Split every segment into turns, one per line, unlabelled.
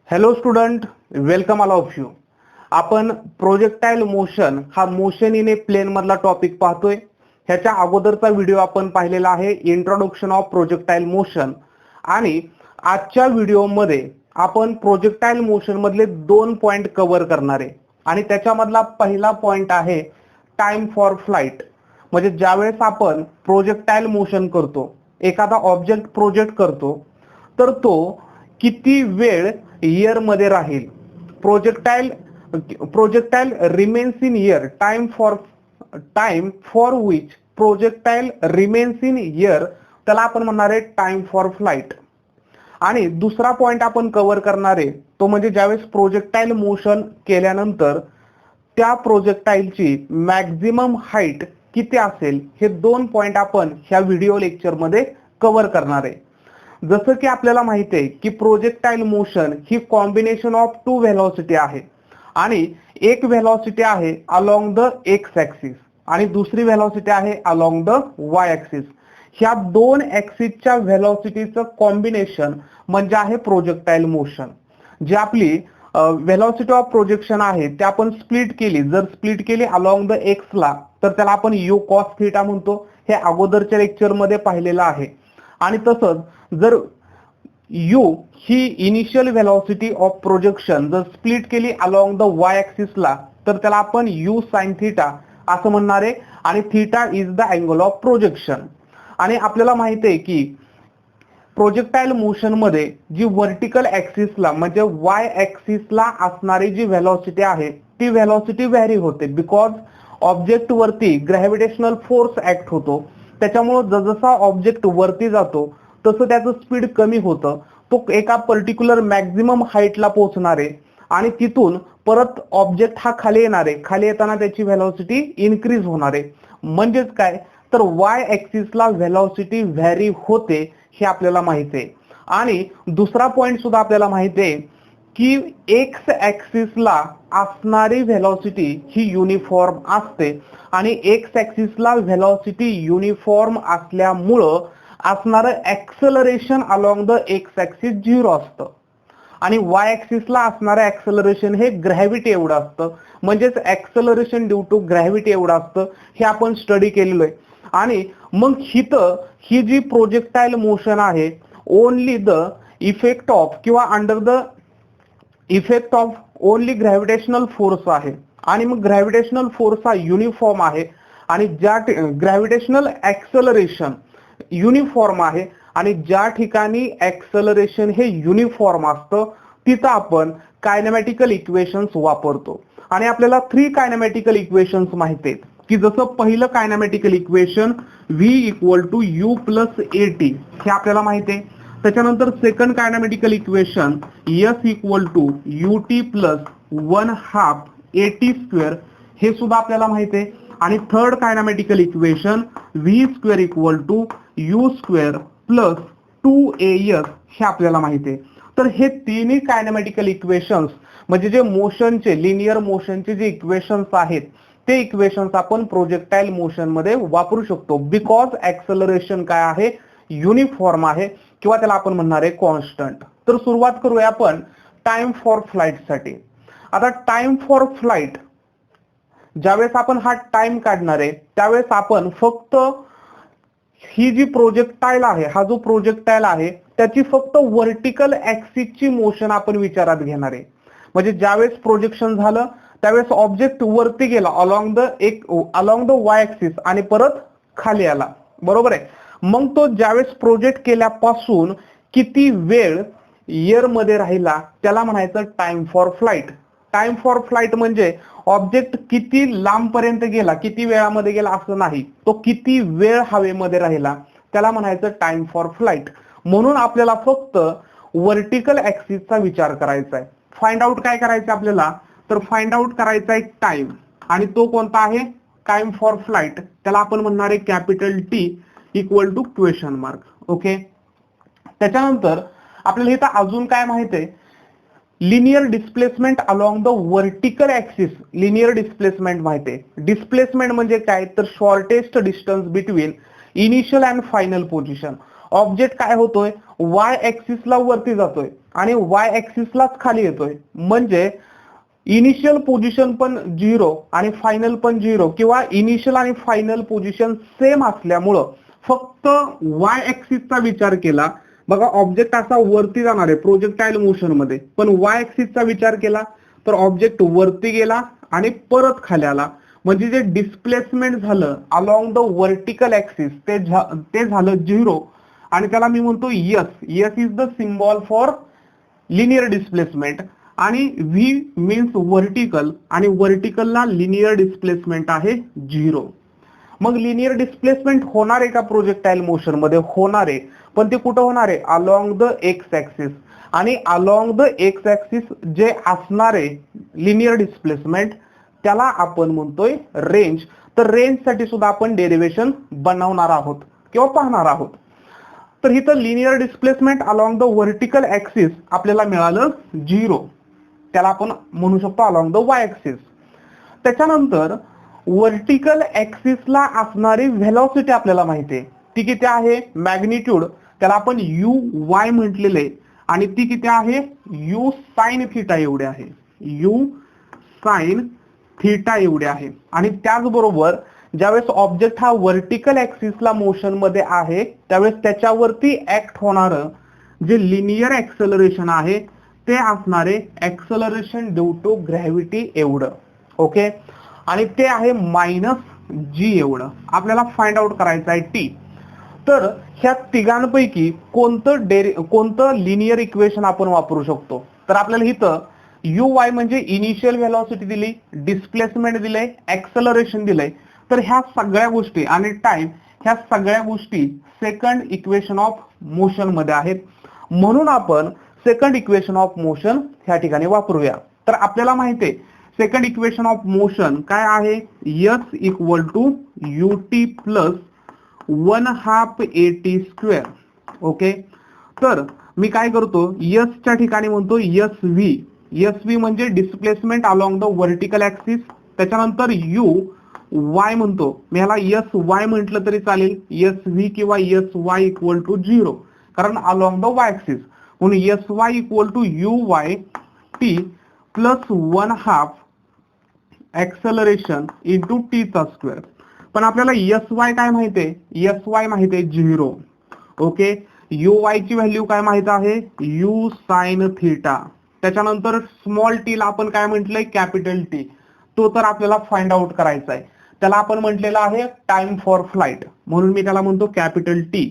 Hello student, welcome all of you. आपण projectile motion हा motion in A plain मधला topic पाहतोय. ह्याच्या अगोदरचा व्हिडिओ आपण पाहिलेला आहे इंट्रोडक्शन ऑफ प्रोजेक्टाइल मोशन. आणि आजच्या व्हिडिओमध्ये आपण प्रोजेक्टाइल मोशन मधले 2 पॉइंट कव्हर करणार आहे. आणि त्याच्यामधला पहिला पॉइंट आहे टाइम फॉर फ्लाइट. म्हणजे ज्यावेळेस आपण प्रोजेक्टाइल मोशन करतो, एखादा ऑब्जेक्ट प्रोजेक्ट करतो, तर तो किती वेळ एअर मध्ये राहील. Projectile remains in air. Time for which projectile remains in air, त्याला आपण म्हणणार आहे टाइम फॉर फ्लाइट. आणि दुसरा पॉइंट आपण कव्हर करणार आहे तो म्हणजे ज्यावेळेस प्रोजेक्टाइल मोशन केल्यानंतर त्या प्रोजेक्टाइलची मॅक्झिमम हाईट किती असेल, हे 2 पॉइंट आपण ह्या व्हिडिओ लेक्चर मध्ये कव्हर करणार आहे. जसं की आपल्याला माहिती आहे की projectile motion he combination of 2 velocity आहे. आणि एक व्हेलॉसिटी आहे अलोंग द एक्स ऍक्सिस आणि दुसरी व्हेलॉसिटी आहे अलोंग द वाय ऍक्सिस. ह्या 2 ऍक्सिसच्या व्हेलॉसिटीचं कॉम्बिनेशन म्हणजे आहे प्रोजेक्टाइल मोशन. जी आपली व्हेलॉसिटी ऑफ प्रोजेक्शन आहे ते आपण स्प्लिट केली. जर स्प्लिट केली अलोंग द एक्स ला तर त्याला आपण यू कॉस थीटा म्हणतो. हे अगोदरच्या लेक्चर मध्ये पाहिलेलं आहे. आणि तसंच जर you he initial velocity of projection जर स्प्लिट केली अलोंग द वाय ऍक्सिस ला तर त्याला आपण यू साइन थीटा असं म्हणणार आहे. आणि theta is the angle of projection. आणि आपल्याला माहिती आहे की प्रोजेक्टाइल मोशन मध्ये जी व्हर्टिकल ऍक्सिसला म्हणजे वाय ऍक्सिसला असणारी जी व्हेलॉसिटी आहे ती व्हेलॉसिटी व्हॅरी होते. बिकॉज ऑब्जेक्ट वरती ग्रॅव्हिटेशनल फोर्स ऍक्ट होतो. त्याच्यामुळे जसजसा ऑब्जेक्ट वरती जातो तसं त्याचं स्पीड कमी होतं. तो एका पर्टिक्युलर मॅक्झिमम हाईटला पोहोचणार आहे आणि तिथून परत ऑब्जेक्ट हा खाली येणार आहे. खाली येताना त्याची व्हेलॉसिटी इन्क्रीज होणार आहे. म्हणजेच काय तर वाय ऍक्सिसला व्हेलॉसिटी व्हॅरी होते हे आपल्याला माहिती आहे. आणि दुसरा पॉइंट सुद्धा आपल्याला माहिती आहे की एक्स ऍक्सिसला असणारी व्हेलॉसिटी ही युनिफॉर्म असते. आणि एक्स ऍक्सिसला व्हेलॉसिटी युनिफॉर्म असल्यामुळं असणारं acceleration along the x axis 0 असतं. आणि वाय ऍक्सिसला असणारं ऍक्सेलरेशन हे ग्रॅव्हिटी एवढं असतं. म्हणजेच ऍक्सेलरेशन ड्यू टू ग्रॅव्हिटी एवढं असतं. हे आपण स्टडी केलेलं आहे. आणि मग ही जी प्रोजेक्टाइल मोशन आहे ओनली द इफेक्ट ऑफ किंवा under the effect of only gravitational force आहे. आणि मग ग्रॅव्हिटेशनल फोर्स हा युनिफॉर्म आहे. आणि ज्या ग्रॅव्हिटेशनल ऍक्सेलरेशन युनिफॉर्म आहे आणि ज्या ठिकाणी ऍक्सेलरेशन हे युनिफॉर्म असतं तिथं आपण कायनेमॅटिकल इक्वेशन्स वापरतो. आणि आपल्याला 3 कायनेमॅटिकल इक्वेशन्स माहिती आहेत की जसं पहिलं kinematical equation v equal to u plus a t हे आपल्याला माहिती आहे. त्याच्यानंतर second kinematical equation s equal to U T plus 1/2 a t square हे सुद्धा आपल्याला माहिती आहे. आणि third kinematical equation v square equal to you square plus 2as हे आपल्याला माहिती आहे. तर हे तिन्ही कायनेमॅटिकल इक्वेशन्स म्हणजे जे मोशनचे लिनियर मोशनचे जे इक्वेशन्स आहेत ते इक्वेशन्स आपण प्रोजेक्टाइल मोशन मध्ये वापरू शकतो. बिकॉज ऍक्सेलरेशन काय आहे युनिफॉर्म आहे किंवा त्याला आपण म्हणणार आहे कॉन्स्टंट. तर सुरुवात करूया आपण टाइम फॉर फ्लाइट साठी. आता टाइम फॉर फ्लाइट ज्यावेळेस आपण हा टाइम काढणार आहे त्यावेळेस आपण फक्त ही जी प्रोजेक्टाइल आहे हा जो प्रोजेक्टाइल आहे त्याची फक्त व्हर्टिकल ऍक्सिसची मोशन आपण विचारात घेणार आहे. म्हणजे ज्यावेळेस प्रोजेक्शन झालं त्यावेळेस ऑब्जेक्ट वरती गेला अलोंग द वाय ऍक्सिस आणि परत खाली आला. बरोबर आहे. मग तो ज्यावेळेस प्रोजेक्ट केल्यापासून किती वेळ एअर मध्ये राहिला त्याला म्हणायचं time for flight. Time for flight म्हणजे ऑब्जेक्ट किती लांब पर्यंत गेला, किती वेळामध्ये गेला असं नाही, तो किती वेळ हवेमध्ये राहिला त्याला म्हणायचं टाइम फॉर फ्लाइट. म्हणून आपल्याला फक्त व्हर्टिकल ऍक्सिसचा विचार करायचा आहे. फाइंड आउट काय करायचं आपल्याला तर फाइंड आउट करायचा आहे टाइम. आणि तो कोणता आहे टाइम फॉर फ्लाइट. त्याला आपण म्हणणार आहे capital T equal to question mark. Okay. त्याच्यानंतर आपल्याला इथं अजून काय माहिती आहे linear displacement along the vertical axis. Linear displacement माहिती आहे. डिस्प्लेसमेंट म्हणजे काय तर shortest distance between initial and final position. Object काय होतोय वाय ऍक्सिसला वरती जातोय आणि वाय ऍक्सिसलाच खाली येतोय, म्हणजे इनिशियल पोझिशन पण 0 आणि फायनल पण 0 किंवा इनिशियल आणि फायनल पोझिशन सेम असल्यामुळं फक्त वाय ऍक्सिसचा विचार केला. बघा ऑब्जेक्ट असा वरती जाणार आहे प्रोजेक्टाईल मोशन मध्ये, पण वाय ऍक्सिसचा विचार केला तर ऑब्जेक्ट वरती गेला आणि परत खाली आला, म्हणजे जे डिस्प्लेसमेंट झालं अलॉंग द व्हर्टिकल ऍक्सिस ते झालं 0 आणि त्याला मी म्हणतो yes. Yes is the symbol for linear displacement आणि व्ही मीन्स व्हर्टिकल आणि व्हर्टिकलला लिनियर डिस्प्लेसमेंट आहे 0. मग लिनियर डिस्प्लेसमेंट होणार आहे का प्रोजेक्टाईल मोशन मध्ये? होणार आहे, पण ते कुठं होणार आहे? Along the x axis. आणि अलॉंग द एक्स ऍक्सिस जे असणार आहे लिनियर डिस्प्लेसमेंट त्याला आपण म्हणतोय रेंज. तर रेंज साठी सुद्धा आपण डेरिव्हेशन बनवणार आहोत किंवा पाहणार आहोत. तर इथं linear displacement along the vertical axis आपल्याला मिळालं 0, त्याला आपण म्हणू शकतो अलॉंग द वाय ऍक्सिस. त्याच्यानंतर व्हर्टिकल ऍक्सिसला असणारी व्हेलॉसिटी आपल्याला माहिती आहे, ती किती आहे? मॅग्निट्यूड, त्याला आपण यू वाय म्हटलेलं आहे आणि ती किती आहे? यू साइन थिटा एवढे आहे. यू साइन थिटा एवढे आहे. आणि त्याचबरोबर ज्यावेळेस ऑब्जेक्ट हा व्हर्टिकल ऍक्सिसला मोशन मध्ये आहे त्यावेळेस त्याच्यावरती ऍक्ट होणारं जे लिनियर ऍक्सेलरेशन आहे ते असणारे ऍक्सेलरेशन ड्यू टू ग्रॅव्हिटी एवढं. ओके, आणि ते आहे -g एवढं. आपल्याला फाइंड आउट करायचं आहे टी. तर ह्या तिघांपैकी कोणतं लिनियर इक्वेशन आपण वापरू शकतो? तर आपल्याला इथं यू वाय म्हणजे इनिशियल व्हेलॉसिटी दिली, डिस्प्लेसमेंट दिलंय, ऍक्सेलरेशन दिलंय. तर ह्या सगळ्या गोष्टी आणि टाइम ह्या सगळ्या गोष्टी सेकंड इक्वेशन ऑफ मोशन मध्ये आहेत, म्हणून आपण सेकंड इक्वेशन ऑफ मोशन ह्या ठिकाणी वापरूया. तर आपल्याला माहिती आहे सेकंड इक्वेशन ऑफ मोशन काय आहे? S equal to U T plus 1/2 AT square. Okay, तर मी काय करतो एस च्या ठिकाणी म्हणतो एस व्ही. एस व्ही म्हणजे displacement along the vertical axis. त्याच्यानंतर यू वाय म्हणतो, मी ह्याला एस वाय म्हटलं तरी चालेल, एस व्ही किंवा एस वाय इक्वल टू 0 कारण अलॉंग द वाय ऍक्सिस, म्हणून S Y equal to U Y T plus 1/2 acceleration into T चा स्क्वेअर. पण आपल्याला एस वाय काय माहितीये? एस वाय माहितीये 0. ओके, यू वाय ची व्हॅल्यू काय माहित आहे? You sine theta. त्याच्यानंतर स्मॉल टी ला आपण काय म्हटलंय? Capital T. तो तर आपल्याला फाइंड आउट करायचा आहे, त्याला आपण म्हटलेलं आहे टाइम फॉर फ्लाइट, म्हणून मी त्याला म्हणतो कॅपिटल टी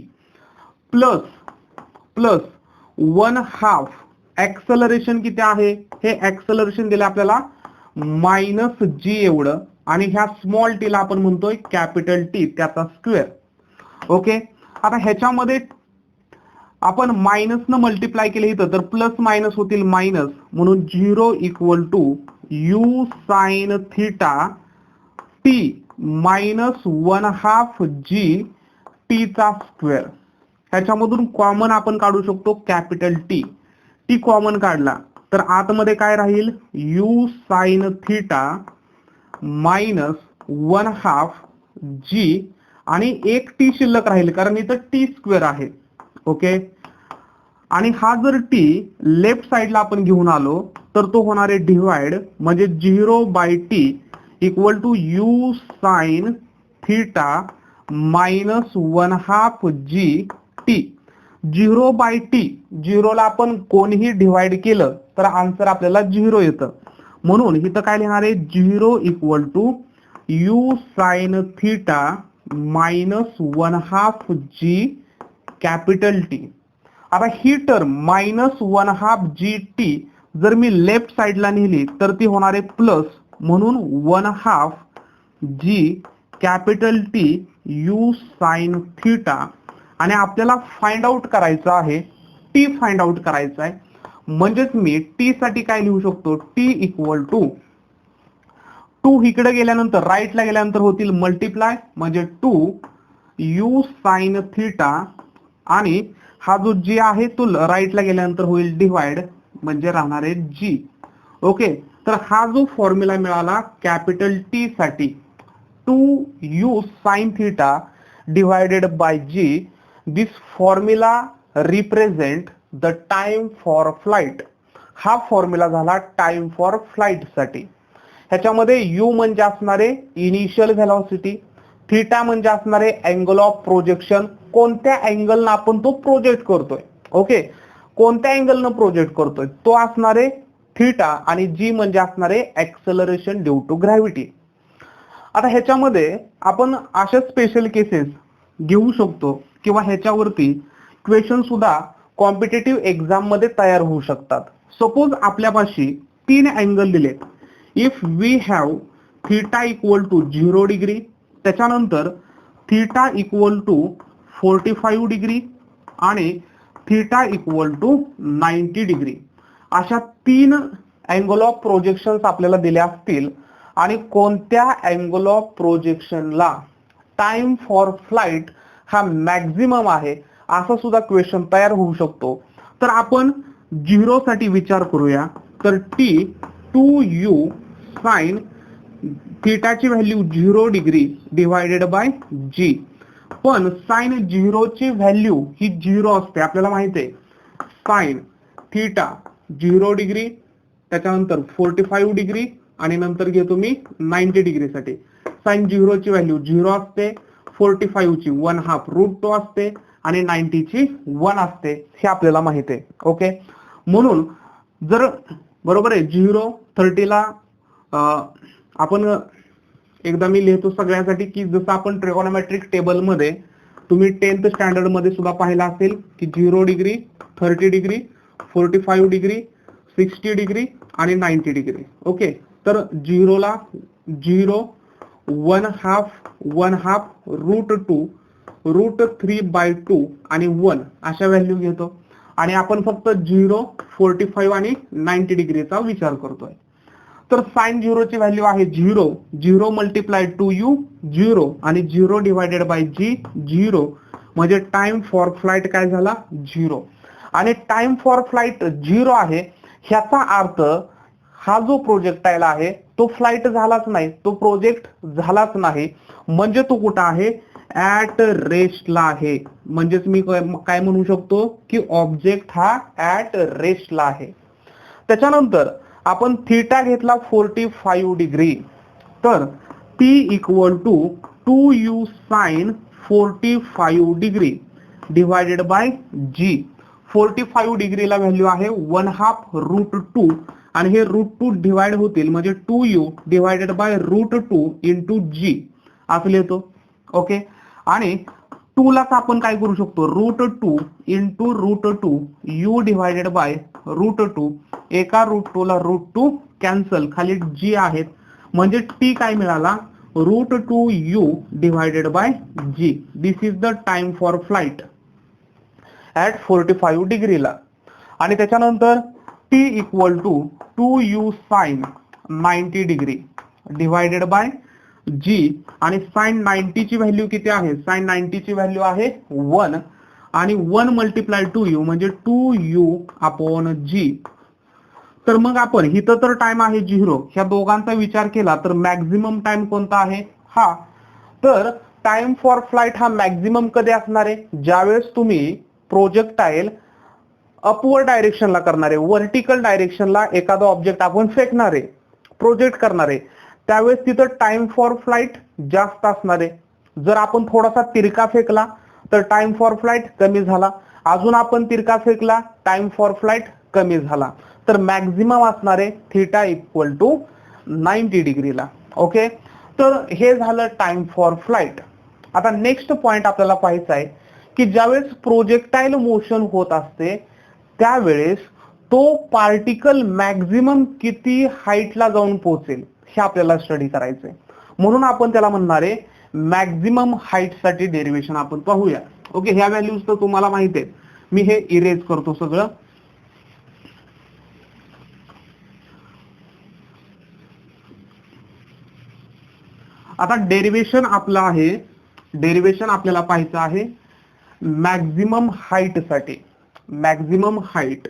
प्लस 1/2 ऍक्सेलरेशन किती आहे? हे ऍक्सेलरेशन दिलं आपल्याला -g एवढं आणि ह्या स्मॉल टी ला आपण म्हणतोय कॅपिटल टी त्याचा स्क्वेअर. ओके, आता ह्याच्यामध्ये आपण मायनस न मल्टिप्लाय केले इथं तर प्लस मायनस होतील मायनस, म्हणून 0 equal to U sine theta T minus 1/2 g T चा स्क्वेअर. ह्याच्यामधून कॉमन आपण काढू शकतो कॅपिटल टी. टी कॉमन काढला तर आतमध्ये काय राहील? You sine theta minus 1/2 g आणि एक टी शिल्लक राहील कारण इथं टी स्क्वेअर आहे. ओके, आणि हा जर टी लेफ्ट साइडला आपण घेऊन आलो तर तो होणार आहे डिवाइड, म्हणजे 0/t equal to U sine theta minus 1/2 g T. 0/t, 0 ला आपण कोणीही डिवाइड केलं तर आन्सर आपल्याला 0 येतं, म्हणून इथं काय लिहिणार आहे? 0 equal to U sine theta minus 1/2 g capital T. आता ही टर्म -1/2 g टी जर मी लेफ्ट साइडला नेली तर ती होणार आहे प्लस, म्हणून 1/2 g capital T U sine theta. आणि आपल्याला फाइंड आउट करायचं आहे टी, फाइंड आउट करायचं आहे, म्हणजेच मी टी साठी काय लिहू शकतो? टी इक्वल टू 2 इकडे गेल्यानंतर राईटला गेल्यानंतर होतील मल्टिप्लाय, म्हणजे 2 यू साइन थिटा आणि हा जो जी आहे तो राईटला गेल्यानंतर होईल डिवाइड, म्हणजे राहणार आहे जी. ओके, तर हा जो फॉर्म्युला मिळाला कॅपिटल टी साठी 2 U sine theta divided by G, this formula represent the time for flight. हा फॉर्म्युला झाला टाइम फॉर फ्लाइट साठी. ह्याच्यामध्ये u म्हणजे असणारे इनिशियल व्हेलॉसिटी, थीटा म्हणजे असणारे अँगल ऑफ प्रोजेक्शन, कोणत्या अँगलनं आपण तो प्रोजेक्ट करतोय. ओके, कोणत्या अँगलनं प्रोजेक्ट करतोय तो असणारे थीटा, आणि जी म्हणजे असणारे ऍक्सेलरेशन ड्यू टू ग्रॅव्हिटी. आता ह्याच्यामध्ये आपण अशा स्पेशल केसेस घेऊ शकतो किंवा ह्याच्यावरती क्वेश्चन सुद्धा कॉम्पिटेटिव्ह एक्झाम मध्ये तयार होऊ शकतात. सपोज आपल्यापाशी 3 अँगल दिलेत. If we have theta equal to 0 degree, त्याच्यानंतर थीटा इक्वल टू 45 डिग्री आणि थीटा इक्वल टू 90 डिग्री, अशा 3 अँगल ऑफ प्रोजेक्शन्स आपल्याला दिल्या असतील आणि कोणत्या अँगल ऑफ प्रोजेक्शनला टाइम फॉर फ्लाइट हा मॅक्झिमम आहे असा सुद्धा क्वेश्चन तयार होऊ शकतो. तर आपण 0 साठी विचार करूया. तर t 2u साइन थीटाची value 0 degree divided by g. पण साइन 0 ची व्हॅल्यू ही 0 असते, आपल्याला माहिती आहे. साइन थीटा 0 डिग्री, त्याच्यानंतर 45 डिग्री आणि नंतर घेतो मी 90 डिग्री साठी. साइन 0 ची व्हॅल्यू 0 असते, 45 ची 1/2 √2 असते आणि 90 ची 1 असते, हे आपल्याला माहिती आहे. ओके, म्हणून जर बरोबर आहे 0 30 ला आपण एकदा मी लिहितो सगळ्यांसाठी की जसं आपण ट्रिगोनोमेट्रिक टेबल मध्ये तुम्ही 10th स्टँडर्ड मध्ये सुद्धा पाहिलं असेल की 0 डिग्री, 30 डिग्री, 45 डिग्री, 60 डिग्री आणि 90 डिग्री. ओके, तर 0 ला 0, 1/2 √2 √3/2 आणि 1 अशा व्हॅल्यू घेतो आणि आपण फक्त 0, 45 आणि 90 डिग्रीचा विचार करतोय. तर साइन 0 ची व्हॅल्यू आहे 0, 0 मल्टिप्लाय 2u 0 आणि 0 डिवायडेड बाय g 0, म्हणजे टाइम फॉर फ्लाइट काय झाला 0. आणि टाइम फॉर फ्लाइट 0 आहे, ह्याचा अर्थ हा जो प्रोजेक्टाईल आहे तो फ्लाइट झालाच नाही, तो प्रोजेक्ट झालाच नाही, म्हणजे तो कुठं आहे ऍट रेस्टला आहे. म्हणजेच मी काय म्हणू शकतो की ऑब्जेक्ट हा ऍट रेस्टला आहे. त्याच्यानंतर आपण थीटा घेतला 45 डिग्री, तर t equal to 2u sine 45 degree divided by g. 45 डिग्रीला व्हॅल्यू आहे 1/2 √2 आणि हे √2 डिवाइड होतील म्हणजे 2u divided bye √2 into g असं लिहितो. ओके, आणि 2 लाच आपण काय करू शकतो √2 इंटू √2 u डिवायडेड बाय √2, एका √2 ला √2 कॅन्सल, खाली g आहेत म्हणजे t काय मिळाला √2u divided by g. This is the time for flight at 45 डिग्रीला. आणि त्याच्यानंतर t equal to 2u sine 90 degree divided by g, आणि साइन 90 ची व्हॅल्यू किती आहे, साइन 90 ची व्हॅल्यू आहे 1 आणि 1 मल्टिप्लाय 2u म्हणजे 2u अपॉन g. तर मग आपण इथं तर टाइम आहे 0, ह्या दोघांचा विचार केला तर मॅक्झिमम टाइम कोणता आहे हा. तर टाइम फॉर फ्लाइट हा मॅक्झिमम कधी असणार आहे, ज्यावेळेस तुम्ही प्रोजेक्टाईल अपवर्ड डायरेक्शनला करणार आहे, व्हर्टिकल डायरेक्शनला एखादा ऑब्जेक्ट आपण फेकणार आहे, प्रोजेक्ट करणार आहे, त्यावेळेस तिथं टाइम फॉर फ्लाइट जास्त असणार आहे. जर आपण थोडासा तिरका फेकला तर टाइम फॉर फ्लाइट कमी झाला, अजून आपण तिरका फेकला टाइम फॉर फ्लाइट कमी झाला. तर मॅक्झिमम असणार आहे थीटा इक्वल टू 90 डिग्रीला. ओके, तर हे झालं टाइम फॉर फ्लाइट. आता नेक्स्ट पॉइंट आपल्याला पाहायचा आहे की ज्यावेळेस प्रोजेक्टाईल मोशन होत असते त्यावेळेस तो पार्टिकल मॅक्झिमम किती हाईटला जाऊन पोहोचेल हे आपल्याला स्टडी करायचंय. म्हणून आपण त्याला म्हणणार आहे मॅक्झिमम हाईट साठी डेरिवेशन आपण पाहूया. ओके, ह्या व्हॅल्यूज तर तुम्हाला माहिती आहेत, मी हे इरेज करतो सगळं. आता डेरिवेशन आपलं आहे, डेरिवेशन आपल्याला पाहायचं आहे मॅक्झिमम हाईट साठी. Maximum height,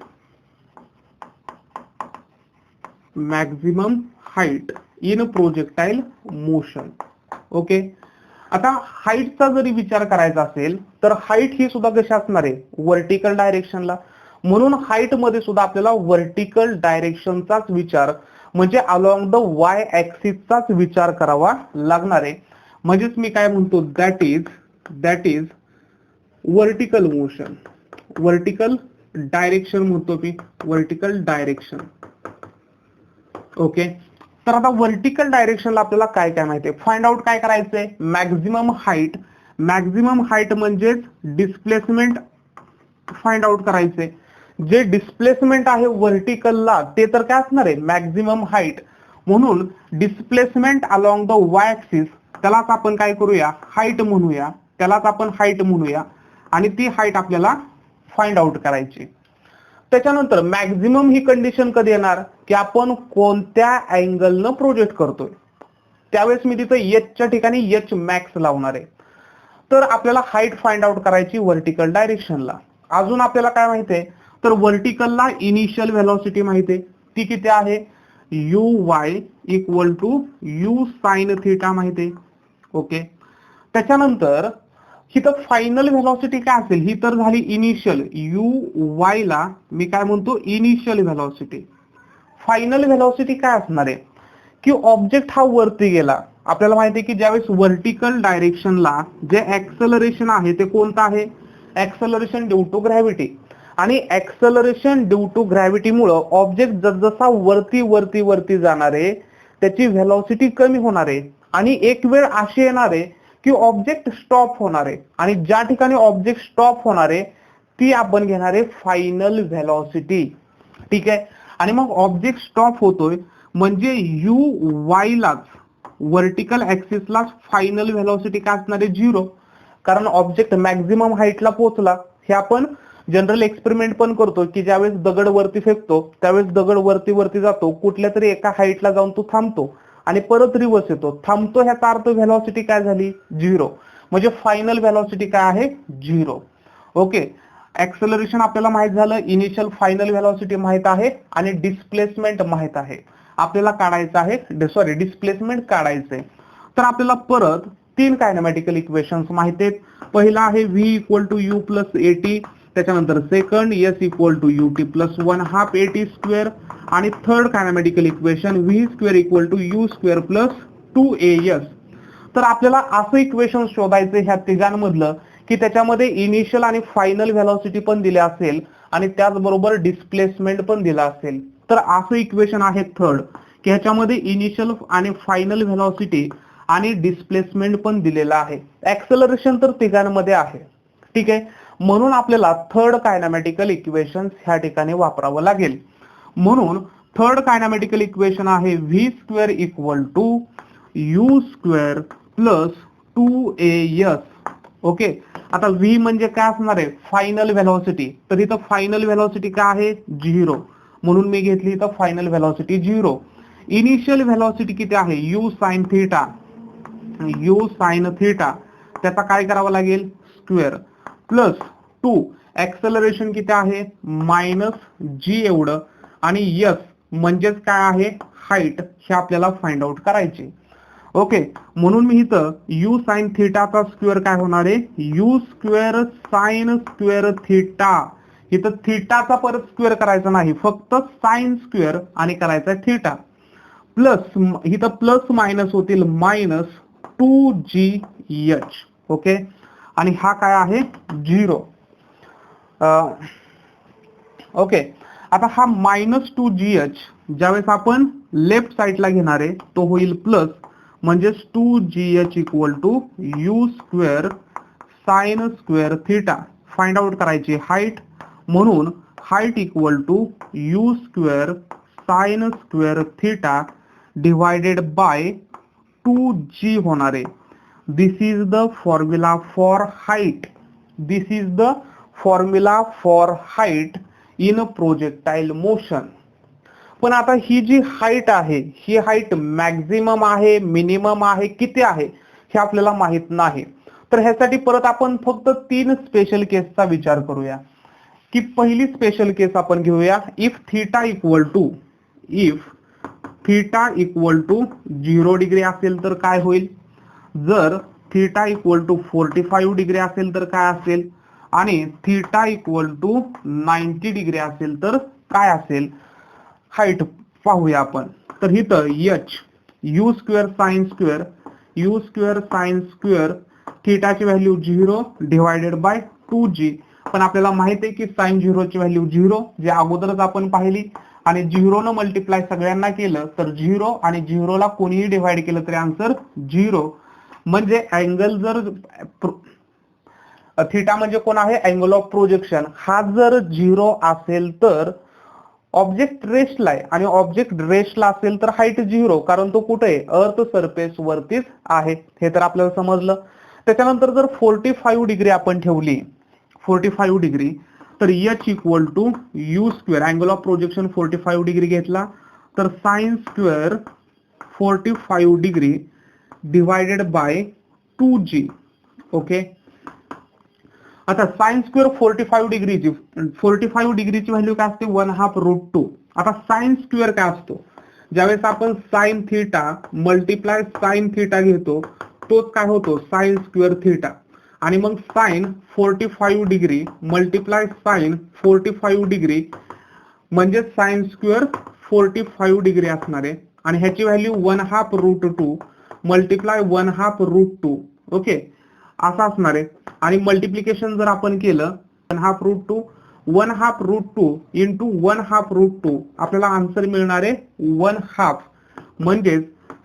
maximum height in projectile motion. Okay, आता हाईटचा जरी विचार करायचा असेल तर हाईट ही सुद्धा कशी असणार आहे, व्हर्टिकल डायरेक्शनला. म्हणून हाईट मध्ये सुद्धा आपल्याला व्हर्टिकल डायरेक्शनचाच विचार म्हणजे अलॉंग द वाय ऍक्सिसचाच विचार करावा लागणार आहे. म्हणजेच मी काय म्हणतो, that is vertical motion, vertical direction म्हणतो मी, व्हर्टिकल डायरेक्शन. ओके. तर आता व्हर्टिकल डायरेक्शनला आपल्याला काय काय माहिती आहे, फाइंड आउट काय करायचंय, मॅक्झिमम हाईट. मॅक्झिमम हाईट म्हणजेच डिस्प्लेसमेंट फाइंड आउट करायचे. जे डिस्प्लेसमेंट आहे व्हर्टिकलला ते तर काय असणार आहे, मॅक्झिमम हाईट. म्हणून displacement along the Y axis त्यालाच आपण काय करूया, हाईट म्हणूया, त्यालाच आपण हाईट म्हणूया. आणि ती हाईट आपल्याला फाइंड आउट करायची. त्याच्यानंतर मॅक्झिमम ही कंडिशन कधी येणार, की आपण कोणत्या अँगलनं प्रोजेक्ट करतोय, त्यावेळेस मी तिथं एचच्या ठिकाणी एच मॅक्स लावणार आहे. तर आपल्याला हाईट फाइंड आउट करायची व्हर्टिकल डायरेक्शनला. अजून आपल्याला काय माहितीये, तर व्हर्टिकलला इनिशियल व्हेलॉसिटी माहितीये, ती किती आहे, U Y equal to U sine theta माहितीये. ओके. त्याच्यानंतर ही तर फायनल व्हेलॉसिटी काय असेल, ही तर झाली इनिशियल, यू वाय ला मी काय म्हणतो, इनिशियल व्हेलॉसिटी. फायनल व्हेलॉसिटी काय असणार आहे, की ऑब्जेक्ट हा वरती गेला. आपल्याला माहिती आहे की ज्यावेळेस व्हर्टिकल डायरेक्शनला जे ऍक्सेलरेशन आहे ते कोणतं आहे, ऍक्सेलरेशन ड्यू टू ग्रॅव्हिटी. आणि ऍक्सेलरेशन ड्यू टू ग्रॅव्हिटीमुळं ऑब्जेक्ट जसजसा वरती वरती वरती जाणार आहे त्याची व्हेलॉसिटी कमी होणार आहे. आणि एक वेळ अशी येणार आहे की ऑब्जेक्ट स्टॉप होणार आहे. आणि ज्या ठिकाणी ऑब्जेक्ट स्टॉप होणार आहे ती आपण घेणार आहे फायनल व्हेलॉसिटी. ठीक आहे. आणि मग ऑब्जेक्ट स्टॉप होतोय म्हणजे यू वाय लाच व्हर्टिकल ऍक्सिसला फायनल व्हेलॉसिटी काय असणार आहे, 0. कारण ऑब्जेक्ट मॅक्झिमम हाईटला पोहोचला. हे आपण जनरल एक्सपेरिमेंट पण करतो की ज्यावेळेस दगड वरती फेकतो त्यावेळेस दगड वरती वरती जातो, कुठल्या तरी एका हाईटला जाऊन तो थांबतो आणि परत रिव्हर्स येतो. थांबतो ह्याचा अर्थ व्हेलॉसिटी काय झाली, 0. म्हणजे फायनल व्हेलॉसिटी काय आहे, 0. ओके. ऍक्सेलरेशन आपल्याला माहित झालं, इनिशियल फायनल व्हेलॉसिटी माहित आहे आणि डिस्प्लेसमेंट माहित आहे. आपल्याला काढायचं आहे, डिस्प्लेसमेंट काढायचंय. तर आपल्याला परत 3 कायनेमॅटिकल इक्वेशन्स माहित आहेत. पहिला आहे v equal to u plus a t, त्याच्यानंतर second s equal to U T plus 1/2 a t square, आणि third kinematical equation v square equal to you square plus 2as. तर आपल्याला असं इक्वेशन शोधायचं ह्या तिघांमधलं की त्याच्यामध्ये इनिशियल आणि फायनल व्हेलॉसिटी पण दिले असेल आणि त्याचबरोबर डिस्प्लेसमेंट पण दिला असेल. तर असं इक्वेशन आहे थर्ड, की ह्याच्यामध्ये इनिशियल आणि फायनल व्हेलॉसिटी आणि डिस्प्लेसमेंट पण दिलेला आहे. ऍक्सेलरेशन तर तिघांमध्ये आहे. ठीक आहे. म्हणून आपल्याला थर्ड कायनेमॅटिकल इक्वेशन ह्या ठिकाणी वापरावं लागेल. म्हणून थर्ड कायनेमॅटिकल इक्वेशन आहे V square equal to you square plus 2as. Okay. आता v म्हणजे काय असणार आहे, फायनल व्हेलॉसिटी. तर इथं फायनल व्हेलॉसिटी काय आहे, 0. म्हणून मी घेतली इथं फायनल व्हेलॉसिटी 0. इनिशियल व्हेलॉसिटी किती आहे, you sine theta, you sine theta त्याचा काय करावं लागेल, स्क्वेअर प्लस 2. ऍक्सेलरेशन किती आहे, -g एवढं, आणि s म्हणजेच काय आहे, हाईट. हे आपल्याला फाइंड आउट करायचे. ओके. म्हणून मी इथं यू साइन थिटाचा स्क्वेअर काय होणार आहे, you square sine square theta. इथं थिटाचा परत स्क्वेअर करायचा नाही, फक्त साइन स्क्वेअर आणि करायचा थिटा. प्लस इथं प्लस मायनस होतील -2gh. ओके. आणि हा काय आहे, 0. ओके. आता हा -2gh ज्यावेळेस आपण लेफ्ट साईडला घेणार आहे तो होईल प्लस, म्हणजेच 2gh equal to you square sine square theta. Find out करायची हाईट. म्हणून height equal to you square sine square theta divided by 2g होणार आहे. This is the formula for height. This is the formula for height in projectile motion. पण आता ही जी height आहे ही हाईट मॅक्झिमम आहे, मिनिमम आहे, किती आहे हे आपल्याला माहित नाही. तर ह्यासाठी परत आपण फक्त 3 स्पेशल केसचा विचार करूया. की पहिली स्पेशल केस आपण घेऊया, if theta equal to 0 degree असेल तर काय होईल, जर थिटा इक्वल टू 45 डिग्री असेल तर काय असेल, आणि थिटा इक्वल टू 90 डिग्री असेल तर काय असेल हाईट पाहूया आपण. तर इथं h u square sine square थिटाची व्हॅल्यू 0 डिवायडेड बाय 2g. पण आपल्याला माहित आहे की साइन 0 ची व्हॅल्यू 0 जे अगोदरच आपण पाहिली, आणि 0 न मल्टिप्लाय सगळ्यांना केलं तर 0 आणि 0 ला कोणीही डिवाइड केलं तरी आन्सर 0. म्हणजे अँगल जर थिटा म्हणजे कोण आहे अँगल ऑफ प्रोजेक्शन, हा जर 0 असेल तर ऑब्जेक्ट रेस्टला आहे, आणि ऑब्जेक्ट रेस्टला असेल तर हाईट 0, कारण तो कुठे आहे अर्थ सरफेस वरतीच आहे. हे तर आपल्याला समजलं. त्याच्यानंतर जर 45 डिग्री आपण ठेवली 45 डिग्री, तर h equal to you square angle of projection 45 degree घेतला तर sine square 45 degree divided by 2g. Okay, आता साइन स्क्वेअर 45 डिग्रीची व्हॅल्यू काय असते 1/2√2. आता साइन स्क्वेअर काय असतो, ज्यावेळेस आपण sine theta multiply sine theta घेतो तोच काय होतो साइन स्क्वेअर थिटा, आणि मग sine 45 degree multiply sine 45 degree म्हणजे साइन स्क्वेअर 45 डिग्री असणार आहे, आणि ह्याची व्हॅल्यू 1/2√2 मल्टिप्लाय 1/2√2. ओके, असं असणार आहे. आणि मल्टिप्लिकेशन जर आपण केलं 1/2√2 इंटू 1/2√2 आपल्याला आन्सर मिळणार आहे 1/2. म्हणजे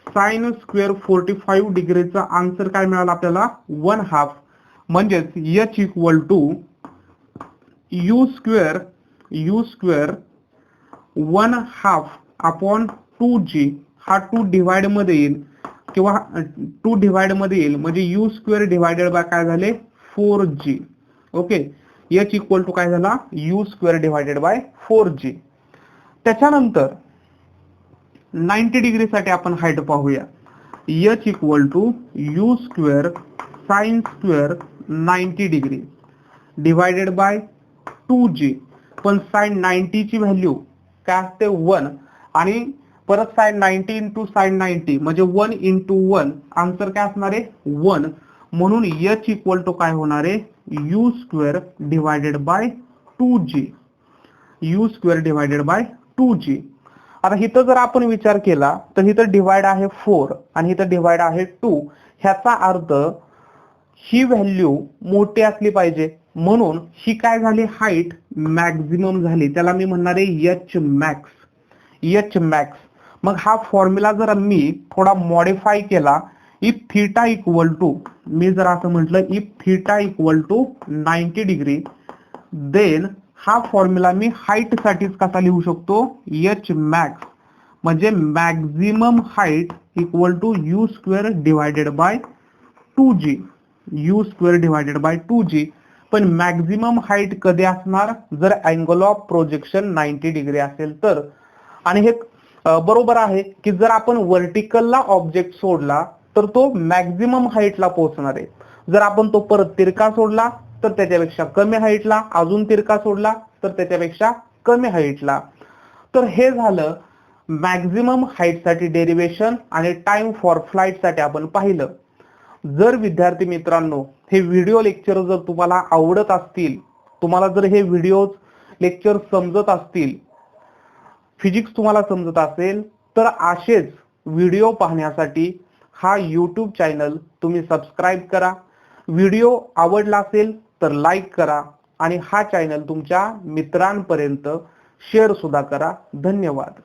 साइन स्क्वेअर 45 डिग्रीचा आन्सर काय मिळाला आपल्याला 1/2. म्हणजेच h equal to you square 1/2 upon 2g. हा 2 डिवाइड मध्ये येईल किंवा 2 डिवाइड मध्ये येईल, म्हणजे यू स्क्वेअर डिवायडेड बाय काय झाले 4g. Okay, h equal to काय झाला you square divided bye 4g. त्याच्यानंतर 90 डिग्री साठी आपण हाईट पाहूया. h equal to you square sine square 90 degree divided by 2g. पण साइन 90 ची व्हॅल्यू काय असते 1, आणि परत साइन 90 इंटू साइन 90 म्हणजे 1 इंटू 1 आन्सर काय असणार आहे 1. म्हणून h इक्वल टू काय होणार आहे you square divided by 2g. U square divided by 2g. आता इथं जर आपण विचार केला तर इथं डिवाइड आहे 4 आणि इथं डिवाइड आहे 2. ह्याचा अर्थ ही व्हॅल्यू मोठी असली पाहिजे, म्हणून ही काय झाली हाईट मॅक्झिमम झाली, त्याला मी म्हणणार आहे h मॅक्स. मग हा फॉर्म्युला जर मी थोडा मॉडिफाय केला, इफ थिटा इक्वल टू, मी जर असं म्हटलं if theta equal to 90 degree, then हा फॉर्म्युला मी हाईट साठीच कसा लिहू शकतो h मॅक्स, म्हणजे maximum height equal to you square divided by 2g. U square divided by 2g. पण मॅक्झिमम हाईट कधी असणार जर अँगल ऑफ प्रोजेक्शन 90 डिग्री असेल तर. आणि हे बरोबर आहे की जर आपण व्हर्टिकलला ऑब्जेक्ट सोडला तर तो मॅक्झिमम हाईटला पोहोचणार आहे. जर आपण तो परत तिरका सोडला तर त्याच्यापेक्षा कमी हाईटला, अजून तिरका सोडला तर त्याच्यापेक्षा कमी हाईटला. तर हे झालं मॅक्झिमम हाईट साठी डेरिवेशन, आणि टाइम फॉर फ्लाइट साठी आपण पाहिलं. जर विद्यार्थी मित्रांनो हे व्हिडिओ लेक्चर जर तुम्हाला आवडत असतील, तुम्हाला जर हे व्हिडिओ लेक्चर समजत असतील, फिजिक्स तुम्हाला समजत असेल, तर असेच व्हिडिओ पाहण्यासाठी हा YouTube चॅनल तुम्ही सबस्क्राईब करा. व्हिडिओ आवडला असेल तर लाईक करा, आणि हा चॅनल तुमच्या मित्रांपर्यंत शेअर सुद्धा करा. धन्यवाद.